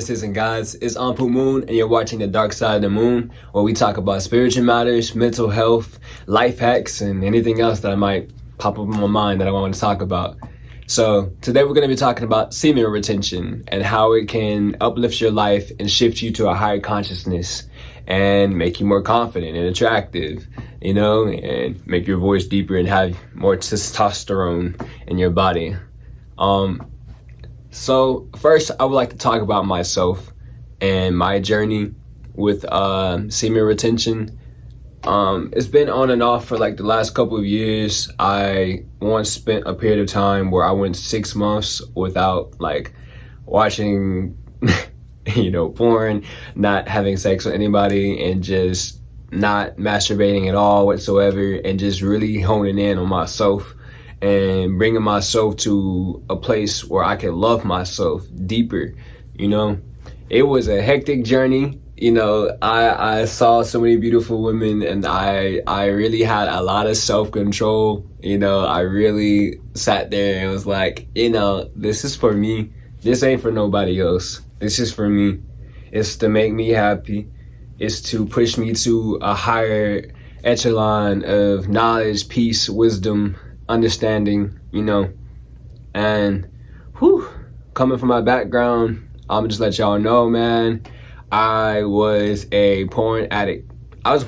goddesses and gods. It's Ampu Moon, and you're watching The Dark Side of the Moon, where we talk about spiritual matters, mental health, life hacks, and anything else that I might pop up in my mind that I want to talk about. So today we're going to be talking about semen retention and how it can uplift your life and shift you to a higher consciousness and make you more confident and attractive, you know, and make your voice deeper and have more testosterone in your body. So first I would like to talk about myself and my journey with semen retention. It's been on and off for like the last couple of years. I once spent a period of time where I went 6 months without like watching porn, not having sex with anybody, and just not masturbating at all whatsoever, and just really honing in on myself and bringing myself to a place where I can love myself deeper. It was a hectic journey. I saw so many beautiful women, and I really had a lot of self-control. I really sat there and was like, this is for me. This ain't for nobody else. This is for me. It's to make me happy. It's to push me to a higher echelon of knowledge, peace, wisdom, understanding, and coming from my background, I'm just let y'all know, man, I was a porn addict. Just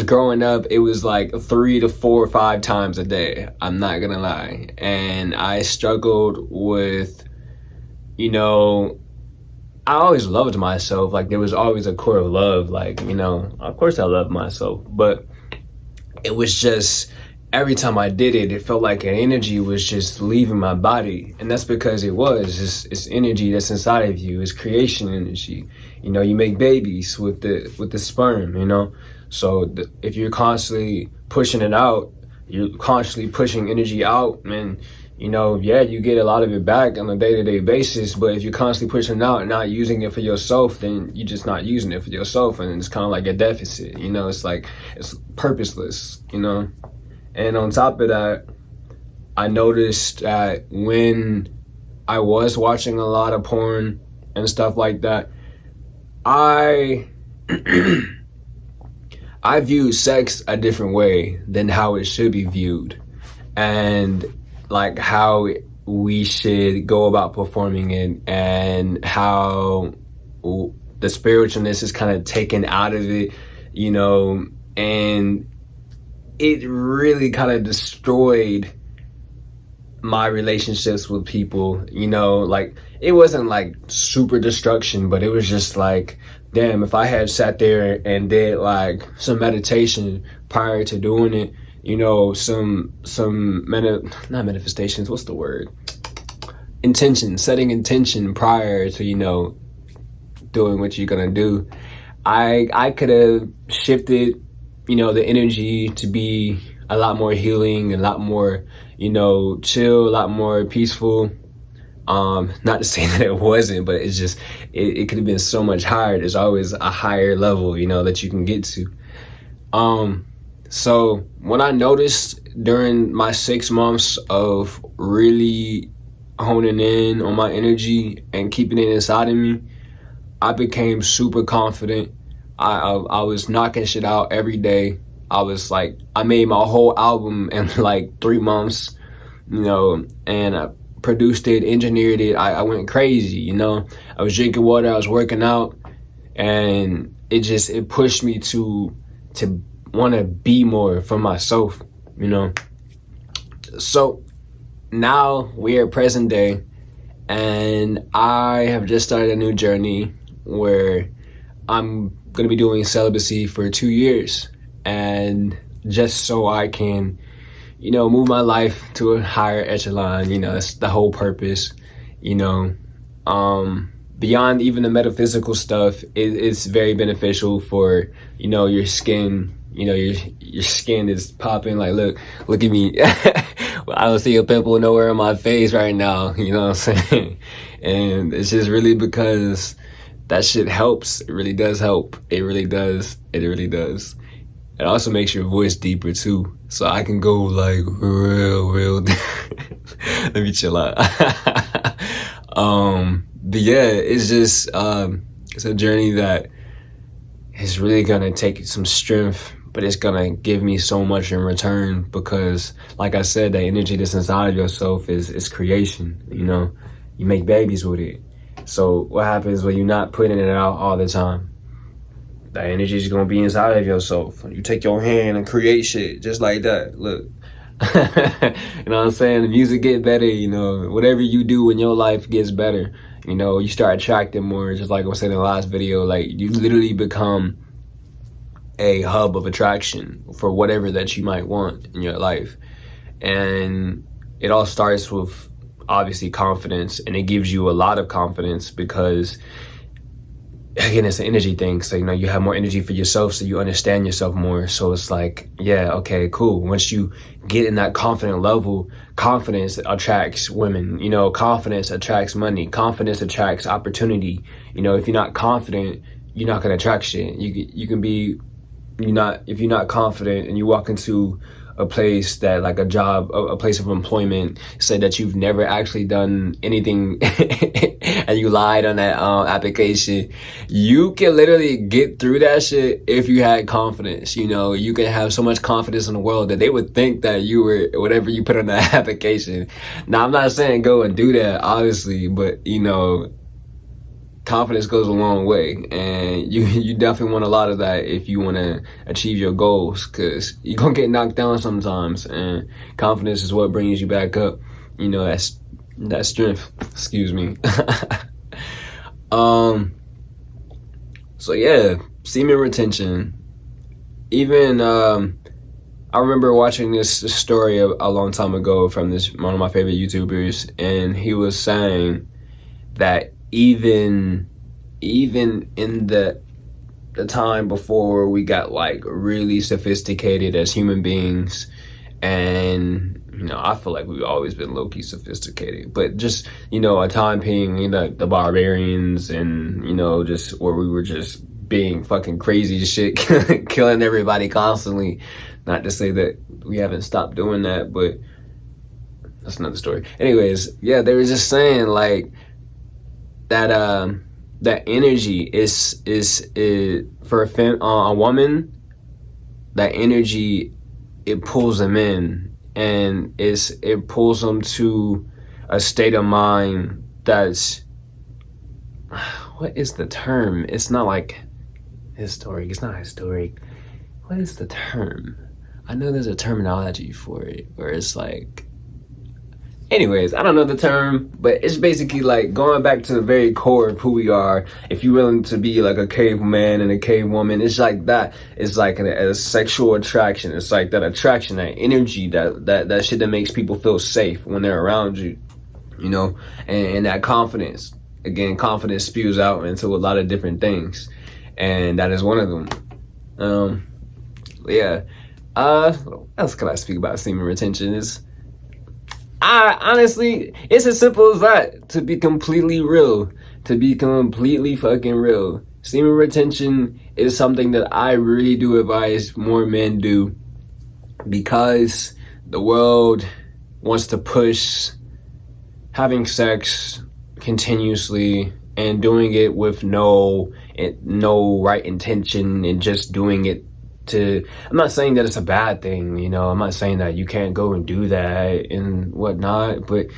growing up, it was like 3 to 4 or 5 times a day. I'm not gonna lie. And I struggled with, I always loved myself. Like, there was always a core of love. Like, of course I loved myself, but it was just, every time I did it, it felt like an energy was just leaving my body. And that's because it's energy that's inside of you. It's creation energy. You make babies with the sperm, So if you're constantly pushing it out, you're constantly pushing energy out, and you get a lot of it back on a day-to-day basis. But if you're constantly pushing it out and not using it for yourself, then you're just not using it for yourself, and it's kind of like a deficit. It's like, it's purposeless, And on top of that, I noticed that when I was watching a lot of porn and stuff like that, I view sex a different way than how it should be viewed, and like how we should go about performing it, and how the spiritualness is kind of taken out of it, and it really kind of destroyed my relationships with people. Like, it wasn't like super destruction, but it was just like, damn, if I had sat there and did like some meditation prior to doing it, not manifestations, what's the word? Setting intention prior to, doing what you're gonna do, I could have shifted the energy to be a lot more healing, a lot more, chill, a lot more peaceful. Not to say that it wasn't, but it's just, it could have been so much higher. There's always a higher level, that you can get to. So what I noticed during my 6 months of really honing in on my energy and keeping it inside of me, I became super confident. I was knocking shit out every day. I made my whole album in like 3 months, and I produced it, engineered it. I went crazy, I was drinking water, I was working out, and it pushed me to want to be more for myself, So now we are present day, and I have just started a new journey where I'm going to be doing celibacy for 2 years, and just so I can, move my life to a higher echelon. That's the whole purpose. Beyond even the metaphysical stuff, it's very beneficial for, your skin. Your skin is popping. Like, look at me. I don't see a pimple nowhere on my face right now. You know what I'm saying? And it's just really because that shit helps. It really does help. It really does. It really does. It also makes your voice deeper too. So I can go like real. Let me chill out. But yeah, it's just it's a journey that is really gonna take some strength, but it's gonna give me so much in return because, like I said, the energy that's inside of yourself is creation. You know, you make babies with it. So what happens when you're not putting it out all the time? That energy is gonna be inside of yourself. You take your hand and create shit just like that. Look. You know what I'm saying? The music get better, you know, whatever you do in your life gets better. You know, you start attracting more, just like I was saying in the last video, like you literally become a hub of attraction for whatever that you might want in your life. And it all starts with obviously confidence, and it gives you a lot of confidence because again, it's an energy thing. So, you know, you have more energy for yourself, so you understand yourself more. So it's like, yeah, okay, cool. Once you get in that confident level, confidence attracts women, you know, confidence attracts money, confidence attracts opportunity. You know, if you're not confident, you're not gonna attract shit. You can be, if you're not confident and you walk into a place that, like a job, a place of employment, say that you've never actually done anything and you lied on that application, you can literally get through that shit if you had confidence. You know, you can have so much confidence in the world that they would think that you were whatever you put on that application. Now, I'm not saying go and do that, obviously, but you know, confidence goes a long way, and you definitely want a lot of that if you want to achieve your goals, because you're gonna get knocked down sometimes, and confidence is what brings you back up. You know, that's that strength. Excuse me. So yeah, semen retention. Even I remember watching this story a long time ago from one of my favorite YouTubers, and he was saying that even in the time before we got like really sophisticated as human beings, and you know, I feel like we've always been low-key sophisticated, but just, you know, a time being, you know, the barbarians, and you know, just where we were just being fucking crazy as shit, killing everybody constantly. Not to say that we haven't stopped doing that, but that's another story. Anyways, yeah, they were just saying like that that energy is for a woman, that energy, it pulls them in, and it pulls them to a state of mind that's, what is the term? It's not like historic. It's not historic. What is the term? I know there's a terminology for it where it's like, anyways, I don't know the term, but it's basically like going back to the very core of who we are. If you're willing to be like a caveman and a cavewoman, it's like that. It's like a sexual attraction. It's like that attraction, that energy, that shit that makes people feel safe when they're around you, you know, and that confidence. Again, confidence spews out into a lot of different things, and that is one of them. Yeah. What else can I speak about semen retention? Honestly, it's as simple as that. To be completely real, to be completely fucking real, semen retention is something that I really do advise more men do, because the world wants to push having sex continuously and doing it with no right intention, and just doing it to, I'm not saying that it's a bad thing, you know, I'm not saying that you can't go and do that and whatnot, but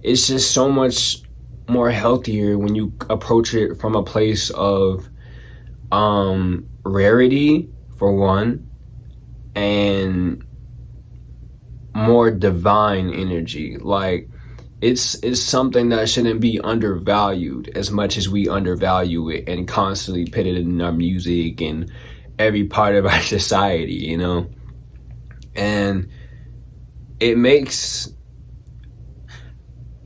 it's just so much more healthier when you approach it from a place of rarity, for one, and more divine energy. Like, it's something that shouldn't be undervalued as much as we undervalue it and constantly put it in our music and every part of our society, you know. And it makes,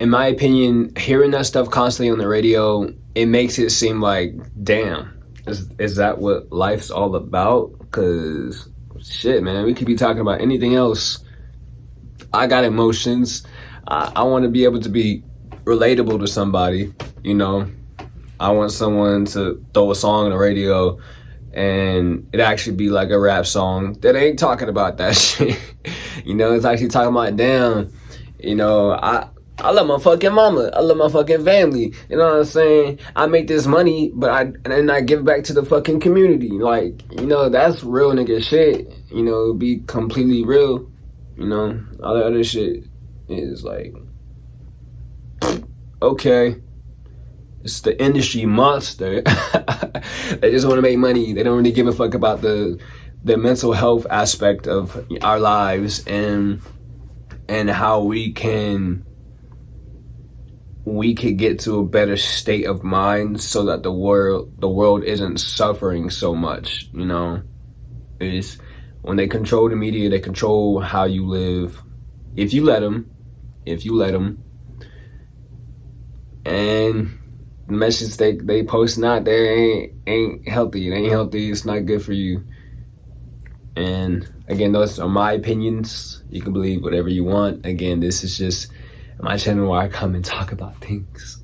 in my opinion, hearing that stuff constantly on the radio, it makes it seem like, damn, is that what life's all about? Because shit, man, we could be talking about anything else. I got emotions. I want to be able to be relatable to somebody, you know. I want someone to throw a song on the radio and it actually be like a rap song that ain't talking about that shit. You know, it's actually talking about, damn, you know, I love my fucking mama. I love my fucking family. You know what I'm saying? I make this money, but I give it back to the fucking community. Like, you know, that's real nigga shit. You know, be completely real. You know, all the other shit is like, okay, it's the industry monster. They just want to make money. They don't really give a fuck about the mental health aspect of our lives and how we could get to a better state of mind so that the world isn't suffering so much. You know, is when they control the media, they control how you live. If you let them, and the message they posting out there ain't healthy. It ain't healthy. It's not good for you. And again, those are my opinions. You can believe whatever you want. Again, this is just my channel where I come and talk about things,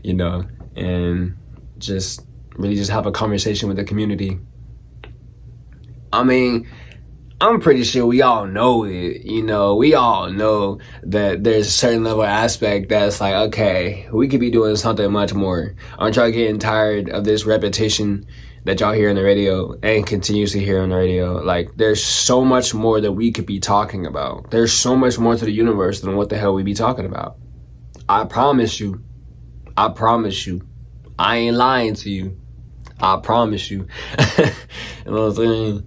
you know, and just really just have a conversation with the community. I mean, I'm pretty sure we all know it, you know, we all know that there's a certain level of aspect that's like, okay, we could be doing something much more. Aren't y'all getting tired of this repetition that y'all hear on the radio and continuously hear on the radio? Like, there's so much more that we could be talking about. There's so much more to the universe than what the hell we be talking about. I promise you. I ain't lying to you. I promise you. You know what I'm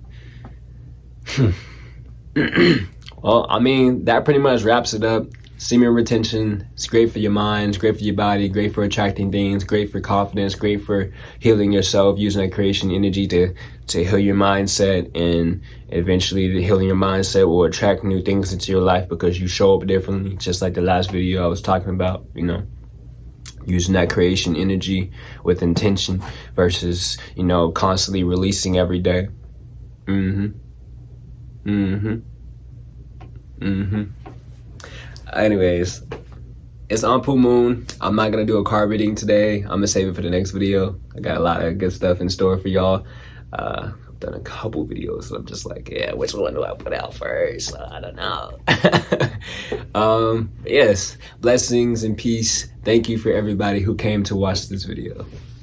saying? Well, I mean, that pretty much wraps it up. Semen retention, it's great for your mind, it's great for your body, great for attracting things, great for confidence, great for healing yourself, using that creation energy to heal your mindset, and eventually the healing your mindset will attract new things into your life because you show up differently, just like the last video I was talking about, you know, using that creation energy with intention versus, you know, constantly releasing every day. Anyways, it's on full moon. I'm not gonna do a card reading today. I'm gonna save it for the next video. I got a lot of good stuff in store for y'all. I've done a couple videos, so I'm just like, yeah, which one do I put out first? I don't know. Yes, blessings and peace. Thank you for everybody who came to watch this video.